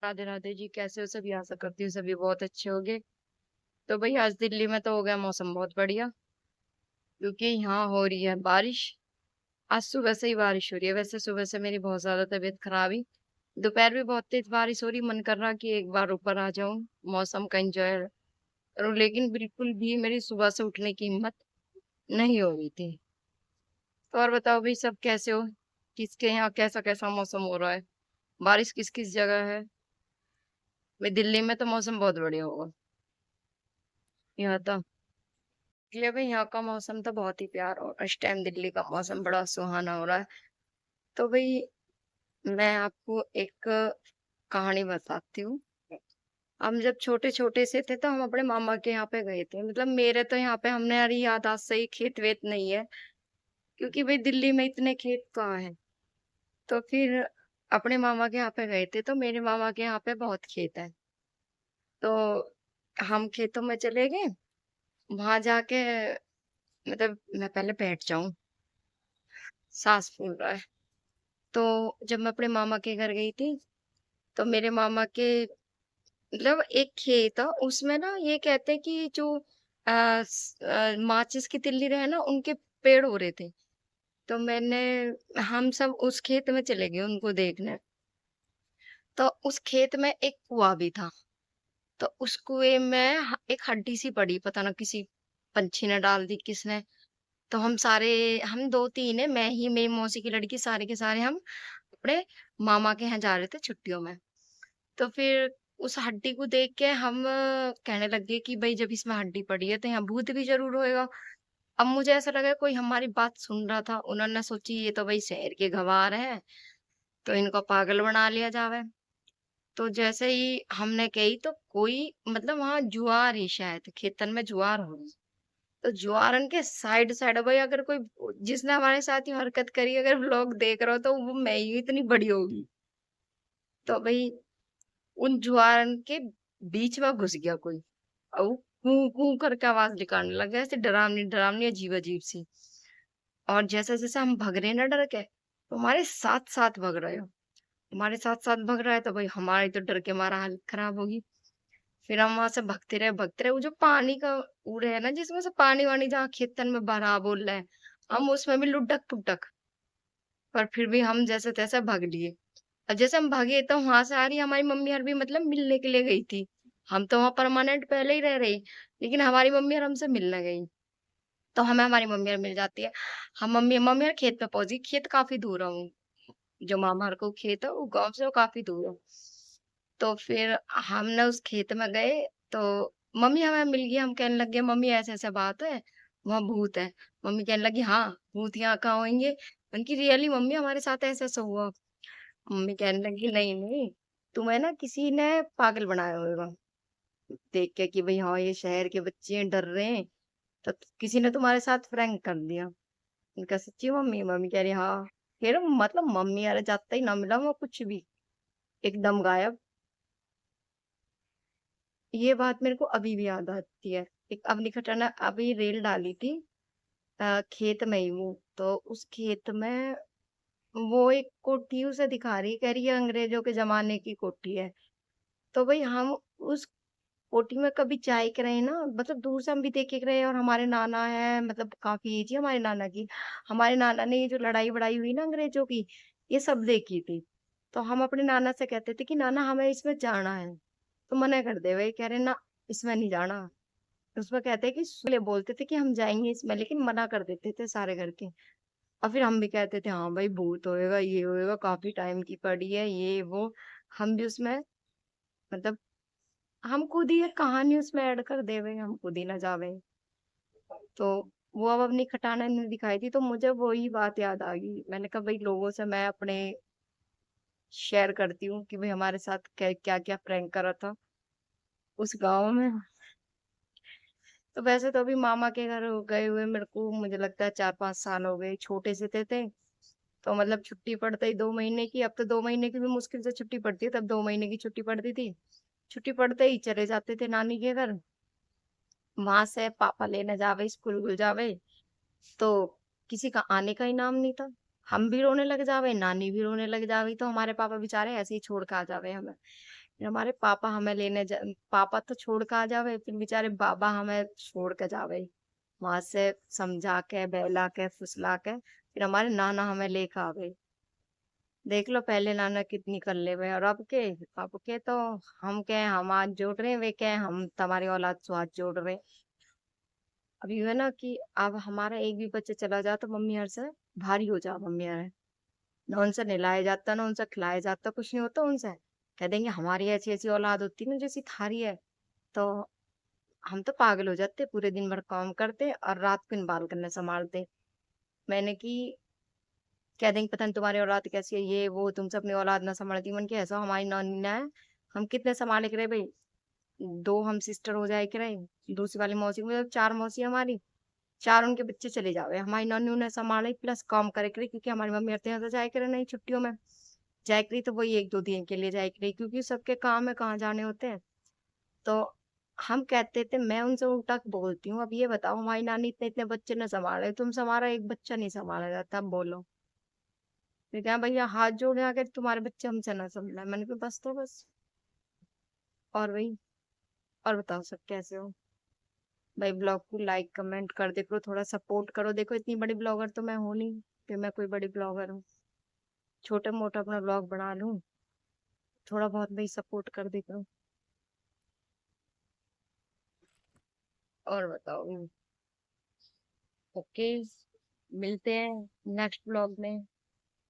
राधे राधे जी, कैसे हो सभी? आशा करती हूँ सभी बहुत अच्छे होंगे। तो भाई आज दिल्ली में तो हो गया मौसम बहुत बढ़िया, क्योंकि यहाँ हो रही है बारिश। आज सुबह से ही बारिश हो रही है। वैसे सुबह से मेरी बहुत ज्यादा तबीयत खराब ही। दोपहर भी बहुत तेज बारिश हो रही, मन कर रहा कि एक बार ऊपर आ जाऊं, मौसम का एंजॉय करूं, लेकिन बिल्कुल भी मेरी सुबह से उठने की हिम्मत नहीं हो रही थी। तो और बताओ भाई, सब कैसे हो? किसके यहाँ कैसा कैसा मौसम हो रहा है? बारिश किस किस जगह है? भाई दिल्ली में तो मौसम बहुत बढ़िया होगा। यहाँ तो ये भाई यहाँ का मौसम तो बहुत ही प्यारा और इस टाइम दिल्ली का मौसम बड़ा सुहाना हो रहा है। तो भाई मैं आपको एक कहानी बताती हूँ। हम जब छोटे छोटे से थे तो हम अपने मामा के यहाँ पे गए थे। मतलब मेरे तो यहाँ पे हमने यार याद आज से ही खेत वेत नहीं है, क्योंकि भाई दिल्ली में इतने खेत कहाँ है। तो फिर अपने मामा के यहाँ पे गए थे, तो मेरे मामा के यहाँ पे बहुत खेत है। तो हम खेतों में चले गए। वहां जाके मतलब मैं पहले बैठ जाऊं, सांस फूल रहा है। तो जब मैं अपने मामा के घर गई थी, तो मेरे मामा के मतलब एक खेत था, उसमें ना ये कहते हैं कि जो माचिस की तिल्ली रहे ना, उनके पेड़ हो रहे थे। तो हम सब उस खेत में चले गए उनको देखने। तो उस खेत में एक कुआं भी था। तो उस कुएं में एक हड्डी सी पड़ी, पता ना किसी पंछी ने डाल दी, किसने। तो हम दो तीन है, मैं ही, मेरी मौसी की लड़की, सारे के सारे हम अपने मामा के यहाँ जा रहे थे छुट्टियों में। तो फिर उस हड्डी को देख के हम कहने लगे कि भाई जब इसमें हड्डी पड़ी है तो यहाँ भूत भी जरूर होएगा। अब मुझे ऐसा लगा कोई हमारी बात सुन रहा था, उन्होंने सोची ये तो भाई शहर के गंवार है, तो इनको पागल बना लिया जावे। तो जैसे ही हमने कही तो कोई, मतलब वहां जुआर ही, शायद खेतन में जुआर हो रही। तो जुआरन के साइड साइड भाई, अगर कोई जिसने हमारे साथ ही हरकत करी अगर लोग देख रहे हो तो वो मैं ही इतनी बड़ी होगी। तो भाई उन जुआरन के बीच में घुस गया कोई, और वो कू कू करके आवाज निकालने लगा, ऐसे डरावनी डरावनी अजीब अजीब सी। और जैसे जैसे हम भग रहे हैं ना डर के, तो हमारे साथ साथ भग रहे हो, हमारे साथ साथ भग रहा है। तो भाई हमारी तो डर के हमारा हालत खराब होगी। फिर हम वहां से भगते रहे, वो जो पानी का उड़े है ना, जिसमें से पानी वानी जहाँ खेतन में भरा बोल रहे हैं, हम उसमें भी लुढ़क पुढ़क। पर फिर भी हम जैसे तैसे भाग लिए। अब जैसे हम भागे तो वहां से आ रही हमारी मम्मी यार भी, मतलब मिलने के लिए गई थी। हम तो वहां परमानेंट पहले ही रह रही, लेकिन हमारी मम्मी यार हमसे मिलने गई। तो हमें हमारी मम्मी यार मिल जाती है। हम मम्मी मम्मी यार खेत में पहुंची, खेत काफी दूर है जो मामा हर को खेत है वो गांव से वो काफी दूर है। तो फिर हमने उस खेत में गए। तो मम्मी हमें मिल गई, हम कहने लगे मम्मी ऐसे ऐसे बात है, वहां भूत है। मम्मी कहने लगी हाँ, भूत यहाँ कहाँ होंगे। उनकी रियली मम्मी हमारे साथ ऐसा ऐसा हुआ। मम्मी कहने लगी नहीं नहीं, तुम्हें ना किसी ने पागल बनाया होगा, देख के कि भाई हाँ ये शहर के बच्चे हैं, डर रहे हैं, तो किसी ने तुम्हारे साथ प्रैंक कर दिया। उनका सच्ची मम्मी, मम्मी कह रही हाँ। फिर मतलब मम्मी यार जाता ही ना मिला वो कुछ भी, एकदम गायब। ये बात मेरे को अभी भी याद आती है। एक अवनी खन्ना ने अभी रील डाली थी, खेत में ही हूँ, तो उस खेत में वो एक कोठी उसे दिखा रही, कह रही है अंग्रेजों के जमाने की कोठी है। तो भाई हम उस कोठी में कभी जाए के रहे ना, मतलब दूर से हम भी देखे के रहे, और हमारे नाना है, मतलब काफी एज है हमारे नाना की। हमारे नाना ने ये जो लड़ाई बड़ाई हुई ना अंग्रेजों की, ये सब देखी थी। तो हम अपने नाना से कहते थे कि नाना हमें इसमें जाना है, तो मना कर दे, वही कह रहे ना इसमें नहीं जाना। उसमें कहते हैं कि सुले बोलते थे कि हम जाएंगे इसमें, लेकिन मना कर देते थे सारे घर के। और फिर हम भी कहते थे हाँ भाई भूत होएगा, ये होएगा, काफी टाइम की पड़ी है ये वो। हम भी उसमें, मतलब हम खुद ही एक कहानी उसमें ऐड कर देवे, हम खुद ही ना जावे। तो वो अब अपनी खटाना ने दिखाई थी, तो मुझे वही बात याद आ गई। मैंने कहा भाई लोगों से मैं अपने शेयर करती हूँ कि भाई हमारे साथ क्या क्या क्या प्रैंक करा था उस गांव में। तो वैसे तो अभी मामा के घर गए हुए मेरे को मुझे लगता है 4-5 साल हो गए, छोटे से थे। तो मतलब छुट्टी पड़ते ही 2 महीने की, अब तो 2 महीने की भी मुश्किल से छुट्टी पड़ती है, तब 2 महीने की छुट्टी पड़ती थी। छुट्टी पड़ते ही चले जाते थे नानी के घर। वहां से पापा लेने जावे, स्कूल गुल जावे, तो किसी का आने का ही नाम नहीं था। हम भी रोने लग जावे, नानी भी रोने लग जावी, तो हमारे पापा बेचारे ऐसे ही छोड़ के आ जावे हमें। फिर हमारे पापा हमें लेने जा पापा तो छोड़ के आ जावे, फिर बेचारे बाबा हमें छोड़ के जावे। वहां से समझा के, बहला के, फुसला के, फिर हमारे नाना हमें लेके आवे। देख लो पहले नाना कितनी कर ले हुए, और अब के तो हम कहे हम हाथ जोड़ रहे हैं, वे कहे हम तुम्हारी औलाद से हाथ जोड़ रहे हैं। अभी है ना कि अब हमारा एक भी बच्चा चला जाता तो मम्मी हर से भारी हो जा मम्मी हर, ना उनसे नहलाया जाता ना उनसे खिलाया जाता, कुछ नहीं होता उनसे। कह देंगे हमारी ऐसी ऐसी औलाद होती ना जैसी थारी है। तो हम तो पागल हो जाते, पूरे दिन भर काम करते और रात को इन बाल करने संभालते। मैंने की कह देंगे पता नहीं तुम्हारी औलाद कैसी है, ये वो तुमसे अपनी औलाद ना संभालती। मन के ऐसा हमारी नानी ना है, हम कितने संभाले करे भाई। दो हम सिस्टर हो जाए करे, दूसरी वाली मौसी, मतलब चार मौसी हमारी, चार उनके बच्चे चले जावे, हमारी नानी उन्हें संभाले प्लस काम करे करे, क्योंकि हमारी मम्मी हरते हैं तो जाए करे नहीं छुट्टियों में। जाए करी तो वही एक दो दिन के लिए जाए करी, क्योंकि सबके काम है कहाँ जाने होते हैं। तो हम कहते थे, मैं उनसे उल्टा बोलती हूँ, अब ये बताओ हमारी नानी इतने इतने बच्चे न संभाले, तुमसे हमारा एक बच्चा नहीं संभाला जाता, अब बोलो। फिर क्या भैया हाथ जोड़े आके तुम्हारे बच्चे हमसे ना संभला, मैंने कहा बस तो बस। और वही, और बताओ सब कैसे हो। भाई ब्लॉग को लाइक कमेंट कर दे करो, थोड़ा सपोर्ट करो, देखो इतनी बड़ी ब्लॉगर तो मैं हूं नहीं कि मैं कोई बड़ी ब्लॉगर हूँ। छोटा मोटा अपना ब्लॉग बना लूं, थोड़ा बहुत भाई सपोर्ट कर दे करो। और बताओ। ओके, मिलते हैं नेक्स्ट ब्लॉग में।